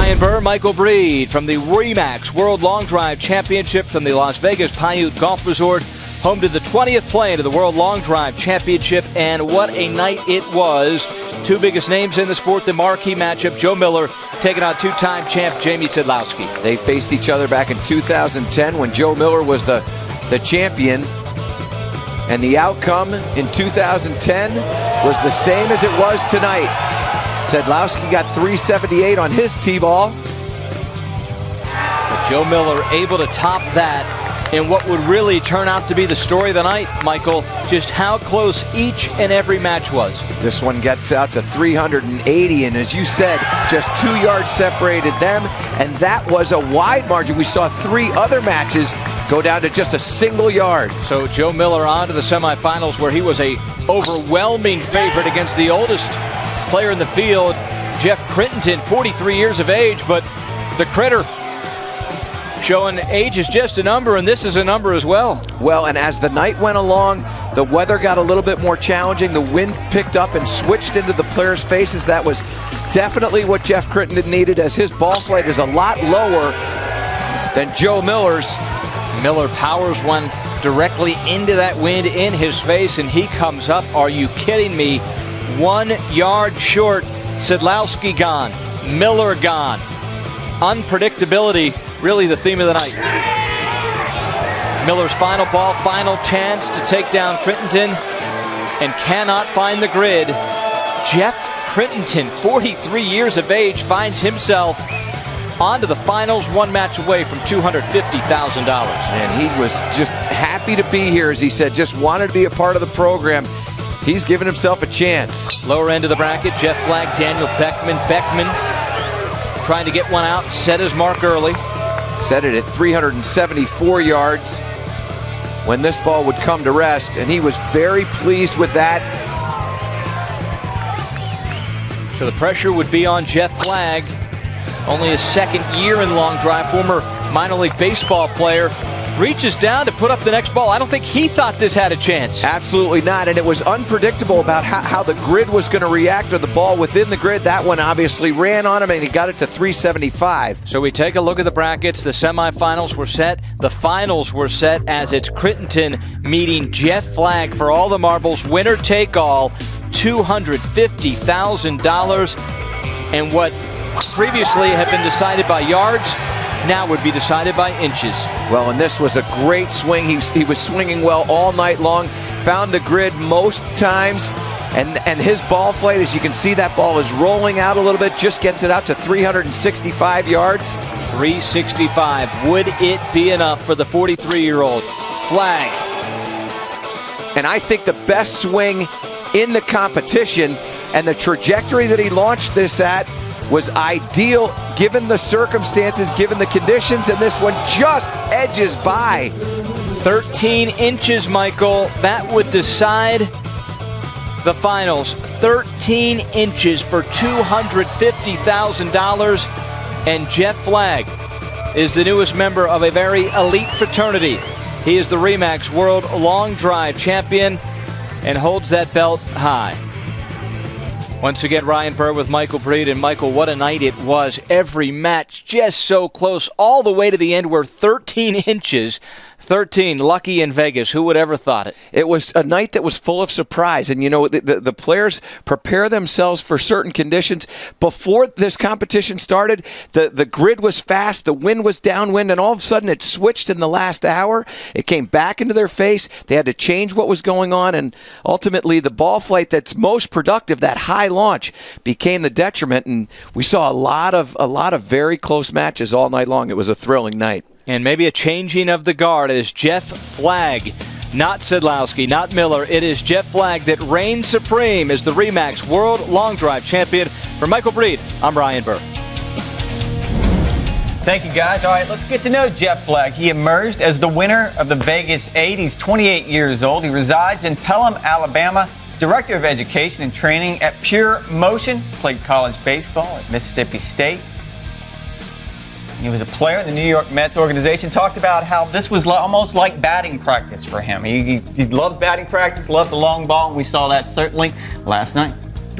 Brian Burr, Michael Breed from the RE/MAX World Long Drive Championship from the Las Vegas Paiute Golf Resort, home to the 20th play into the World Long Drive Championship, and what a night it was. Two biggest names in the sport, the marquee matchup, Joe Miller taking on two-time champ Jamie Sedlowski. They faced each other back in 2010 when Joe Miller was the champion, and the outcome in 2010 was the same as it was tonight. Sedlowski got 378 on his tee ball. But Joe Miller able to top that in what would really turn out to be the story of the night, Michael, just how close each and every match was. This one gets out to 380, and as you said, just 2 yards separated them, and that was a wide margin. We saw 3 other matches go down to just a single yard. So Joe Miller on to the semifinals, where he was a overwhelming favorite against the oldest player in the field, Jeff Crittenton, 43 years of age, but the critter showing age is just a number, and this is a number as well. Well, and as the night went along, the weather got a little bit more challenging. The wind picked up and switched into the players' faces. That was definitely what Jeff Crittenton needed, as his ball flight is a lot lower than Joe Miller's. Miller powers one directly into that wind in his face, and he comes up, are you kidding me, 1 yard short. Sedlowski gone, Miller gone. Unpredictability, really the theme of the night. Miller's final ball, final chance to take down Crittenton, and cannot find the grid. Jeff Crittenton, 43 years of age, finds himself onto the finals, 1 match away from $250,000. And he was just happy to be here, as he said, just wanted to be a part of the program. He's given himself a chance. Lower end of the bracket, Jeff Flagg, Daniel Beckman. Beckman trying to get one out, set his mark early. Set it at 374 yards when this ball would come to rest, and he was very pleased with that. So the pressure would be on Jeff Flagg. Only his second year in long drive, former minor league baseball player, reaches down to put up the next ball. I don't think he thought this had a chance. Absolutely not, and it was unpredictable about how the grid was going to react to the ball within the grid. That one obviously ran on him, and he got it to 375. So we take a look at the brackets. The semifinals were set. The finals were set, as it's Crittenton meeting Jeff Flagg for all the marbles. Winner take all, $250,000. And what previously had been decided by yards now would be decided by inches. Well, and this was a great swing. He was swinging well all night long, found the grid most times, and his ball flight, as you can see, that ball is rolling out a little bit, just gets it out to 365 yards. 365. Would it be enough for the 43-year-old Flagg? And I think the best swing in the competition, and the trajectory that he launched this at was ideal given the circumstances, given the conditions, and this one just edges by. 13 inches, Michael. That would decide the finals. 13 inches for $250,000. And Jeff Flagg is the newest member of a very elite fraternity. He is the RE/MAX World Long Drive Champion and holds that belt high. Once again, Ryan Burr with Michael Breed. And Michael, what a night it was. Every match just so close, all the way to the end, where 13 inches. 13, lucky in Vegas. Who would ever thought it? It was a night that was full of surprise. And, you know, the players prepare themselves for certain conditions. Before this competition started, the grid was fast, the wind was downwind, and all of a sudden it switched in the last hour. It came back into their face. They had to change what was going on, and ultimately the ball flight that's most productive, that high launch, became the detriment. And we saw a lot of very close matches all night long. It was a thrilling night. And maybe a changing of the guard as Jeff Flagg, not Sedlowski, not Miller. It is Jeff Flagg that reigns supreme as the RE/MAX World Long Drive Champion. For Michael Breed, I'm Ryan Burr. Thank you, guys. All right, let's get to know Jeff Flagg. He emerged as the winner of the Vegas 8. He's 28 years old. He resides in Pelham, Alabama. Director of Education and Training at Pure Motion. Played college baseball at Mississippi State. He was a player in the New York Mets organization. Talked about how this was almost like batting practice for him. He loved batting practice, loved the long ball, and we saw that certainly last night.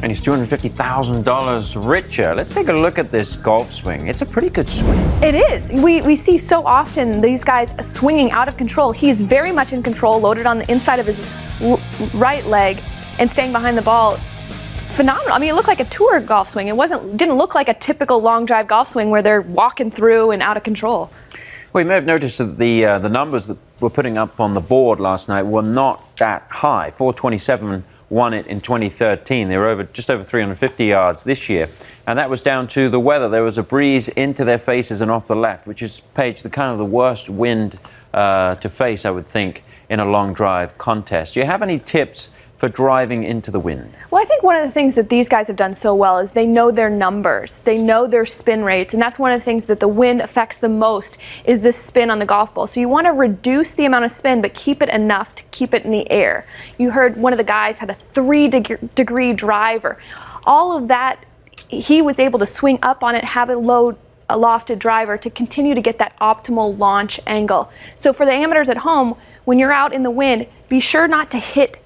And he's $250,000 richer. Let's take a look at this golf swing. It's a pretty good swing. It is. We see so often these guys swinging out of control. He's very much in control, loaded on the inside of his right leg and staying behind the ball. Phenomenal. I mean, it looked like a tour golf swing. Didn't look like a typical long drive golf swing where they're walking through and out of control. Well, you may have noticed that the numbers that we're putting up on the board last night were not that high. 427 won it in 2013. They were just over 350 yards this year. And that was down to the weather. There was a breeze into their faces and off the left, which is, Paige, the worst wind to face, I would think, in a long drive contest. Do you have any tips for driving into the wind? Well, I think one of the things that these guys have done so well is they know their numbers. They know their spin rates, and that's one of the things that the wind affects the most is the spin on the golf ball. So you want to reduce the amount of spin, but keep it enough to keep it in the air. You heard one of the guys had a 3-degree driver. All of that, he was able to swing up on it, have a lofted driver to continue to get that optimal launch angle. So for the amateurs at home, when you're out in the wind, be sure not to hit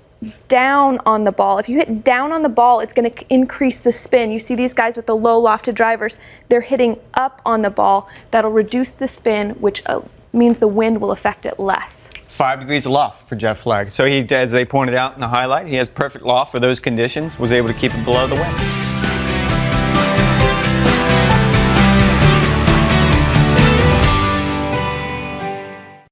down on the ball. If you hit down on the ball, it's going to increase the spin. You see these guys with the low lofted drivers, they're hitting up on the ball. That'll reduce the spin, which means the wind will affect it less. 5 degrees of loft for Jeff Flagg. So he, as they pointed out in the highlight, he has perfect loft for those conditions, was able to keep it below the wind.